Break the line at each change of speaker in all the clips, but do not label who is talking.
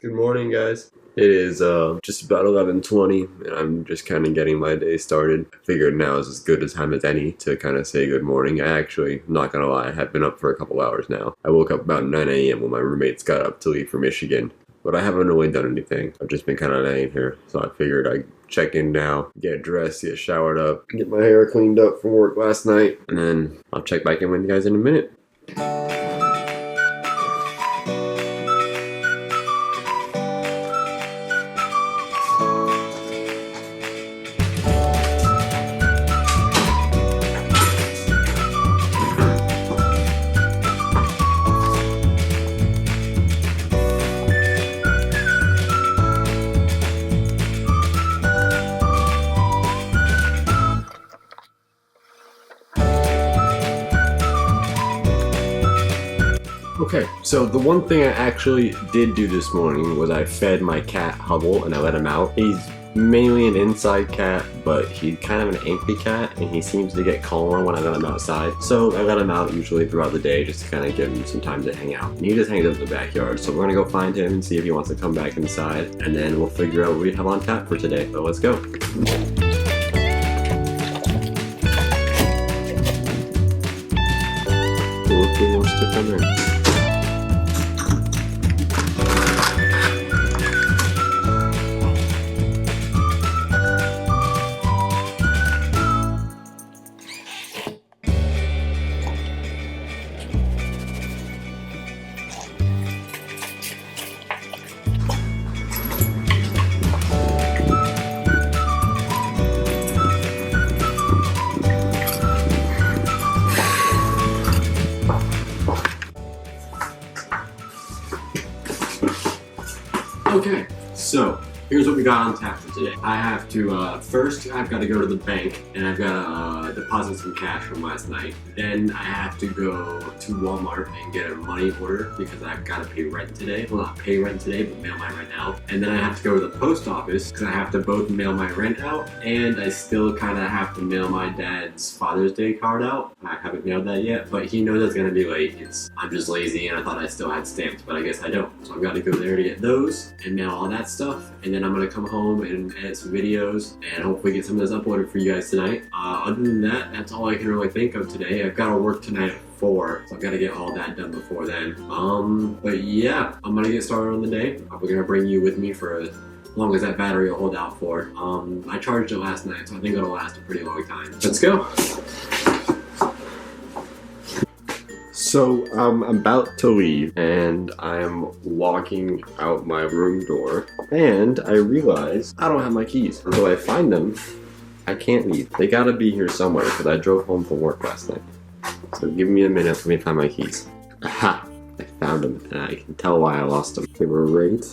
Good morning, guys. It is just about 11:20, and I'm just kind of getting my day started. I figured now is as good a time as any to kind of say good morning. I actually, I'm not gonna lie, I have been up for a couple hours now. I woke up about 9 a.m. when my roommates got up to leave for Michigan, but I haven't really done anything. I've just been kind of laying here, so I figured I'd check in now, get dressed, get showered up, get my hair cleaned up from work last night, and then I'll check back in with you guys in a minute. Okay, so the one thing I actually did do this morning was I fed my cat Hubble and I let him out. He's mainly an inside cat, but he's kind of an angry cat and he seems to get calmer when I let him outside. So I let him out usually throughout the day just to kind of give him some time to hang out. And he just hangs out in the backyard, so we're gonna go find him and see if he wants to come back inside, and then we'll figure out what we have on tap for today. So let's go. Look who wants to come in. Okay, so here's what we got on tap for today. I have to, first I've got to go to the bank and I've got to deposit some cash from last night. Then I have to go to Walmart and get a money order because I've got to pay rent today. Well, not pay rent today, but mail my rent out. And then I have to go to the post office because I have to both mail my rent out and I still kind of have to mail my dad's Father's Day card out. I haven't mailed that yet, but he knows it's going to be late. I'm just lazy and I thought I still had stamps, but I guess I don't. So I've got to go there to get those and mail all that stuff. And then I'm going to come home and edit some videos and hopefully get some of this uploaded for you guys tonight. Other than that, that's all I can really think of today. I've got to work tonight at 4, so I've got to get all that done before then. But yeah, I'm going to get started on the day. I'm going to bring you with me for as long as that battery will hold out for. I charged it last night, so I think it'll last a pretty long time. Let's go. So I'm about to leave and I'm walking out my room door and I realize I don't have my keys. Until I find them, I can't leave. They gotta be here somewhere because I drove home from work last night. So give me a minute for me to find my keys. Aha! I found them and I can tell why I lost them. They were right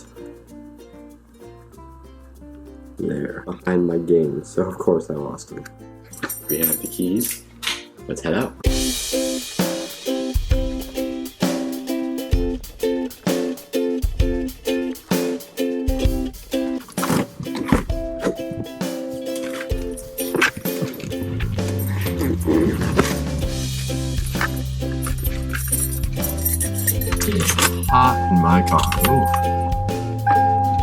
there behind my game, so of course I lost them. We have the keys. Let's head out. It's hot in my car. Ooh.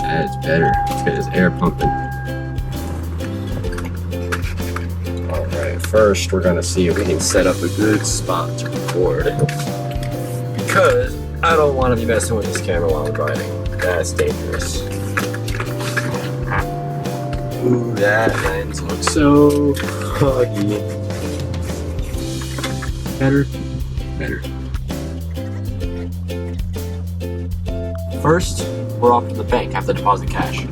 That's better. Let's get this air pumping. Alright, first we're gonna see if we can set up a good spot to record. Because I don't want to be messing with this camera while I'm driving. That's dangerous. Ooh, that lens looks so foggy. Better. First, we're off to the bank. I have to deposit cash.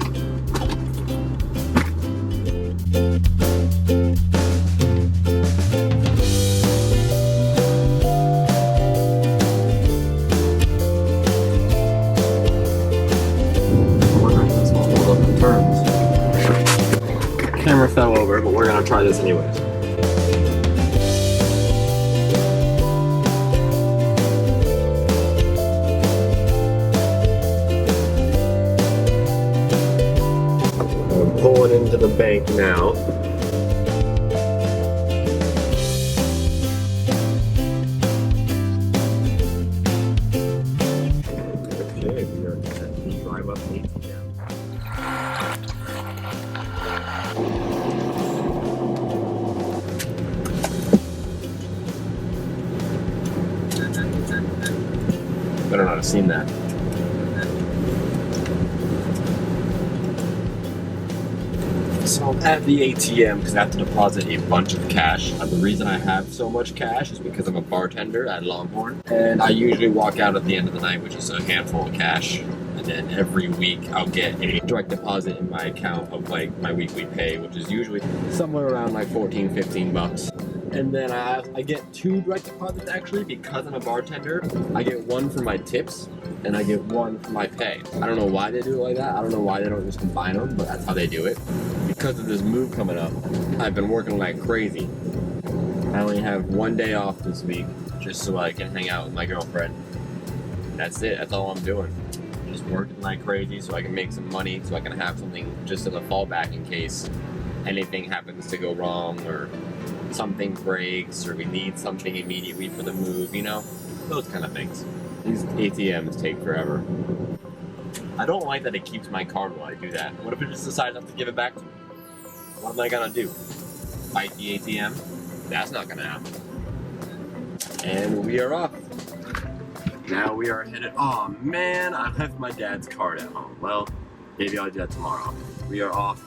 Camera fell over, but we're gonna try this anyways. Pulling into the bank now.
Better not have seen that. So I'm at the ATM because I have to deposit a bunch of cash. The reason I have so much cash is because I'm a bartender at Longhorn, and I usually walk out at the end of the night, which is a handful of cash. And then every week I'll get a direct deposit in my account of like my weekly pay, which is usually somewhere around like 14, 15 bucks. And then I get 2 direct deposits actually because I'm a bartender. I get 1 for my tips and I get 1 for my pay. I don't know why they do it like that. I don't know why they don't just combine them, but that's how they do it. Because of this move coming up, I've been working like crazy. I only have 1 day off this week just so I can hang out with my girlfriend. That's it. That's all I'm doing. Just working like crazy so I can make some money, so I can have something just as a fallback in case anything happens to go wrong or something breaks or we need something immediately for the move, you know? Those kind of things. These ATMs take forever. I don't like that it keeps my card while I do that. What if it just decides not to give it back to me? What am I gonna do? Fight the ATM? That's not gonna happen. And we are off. Now we are headed. Oh man, I left my dad's card at home. Well, maybe I'll do that tomorrow. We are off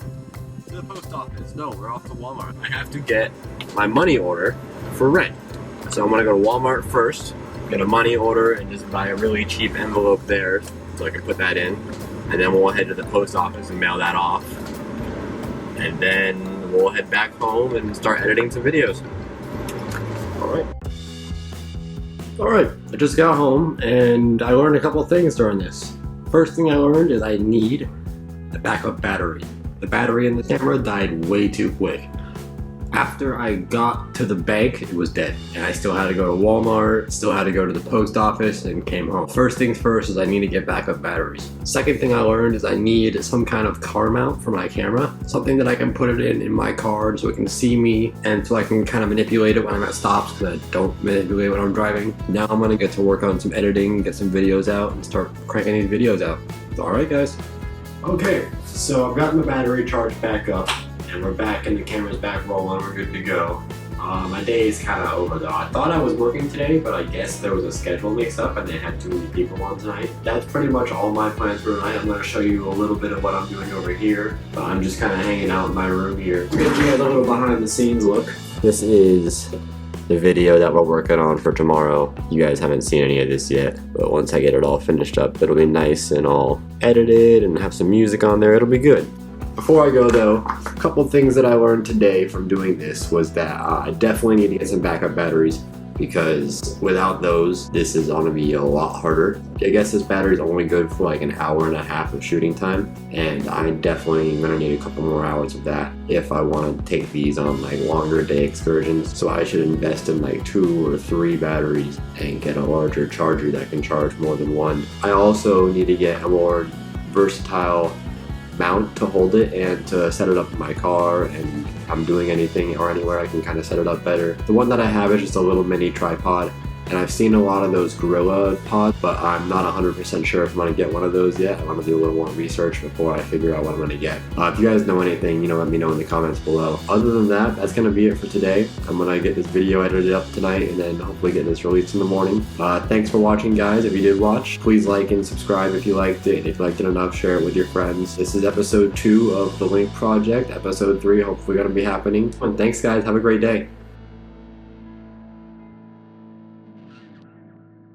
to the post office. No, we're off to Walmart. I have to get my money order for rent. So I'm gonna go to Walmart first, get a money order, and just buy a really cheap envelope there so I can put that in. And then we'll head to the post office and mail that off. And then we'll head back home and start editing some videos. Alright, I just got home and I learned a couple of things during this. First thing I learned is I need a backup battery. The battery in the camera died way too quick. After I got to the bank, it was dead. And I still had to go to Walmart, still had to go to the post office, and came home. First things first is I need to get backup batteries. Second thing I learned is I need some kind of car mount for my camera. Something that I can put it in my card so it can see me and so I can kind of manipulate it when I'm at stops because I don't manipulate when I'm driving. Now I'm gonna get to work on some editing, get some videos out, and start cranking these videos out. Alright guys. Okay, so I've gotten the battery charged back up. And we're back and the camera's back rolling, we're good to go. My day is kind of over though. I thought I was working today, but I guess there was a schedule mix up and they had too many people on tonight. That's pretty much all my plans for tonight. I'm going to show you a little bit of what I'm doing over here. I'm just kind of hanging out in my room here. To give you guys a little behind the scenes look. This is the video that we're working on for tomorrow. You guys haven't seen any of this yet, but once I get it all finished up, it'll be nice and all edited and have some music on there. It'll be good. Before I go though, a couple things that I learned today from doing this was that I definitely need to get some backup batteries because without those, this is going to be a lot harder. I guess this battery is only good for like an hour and a half of shooting time, and I definitely am going to need a couple more hours of that if I want to take these on like longer day excursions. So I should invest in like 2 or 3 batteries and get a larger charger that can charge more than one. I also need to get a more versatile mount to hold it and to set it up in my car, and if I'm doing anything or anywhere I can kind of set it up better. The one that I have is just a little mini tripod, and I've seen a lot of those Gorilla pods, but I'm not 100% sure if I'm going to get one of those yet. I want to do a little more research before I figure out what I'm going to get. If you guys know anything, let me know in the comments below. Other than that, that's going to be it for today. I'm going to get this video edited up tonight and then hopefully get this released in the morning. Thanks for watching, guys. If you did watch, please like and subscribe if you liked it. If you liked it enough, share it with your friends. This is episode 2 of the Linc Project. Episode 3 hopefully going to be happening. And thanks, guys. Have a great day.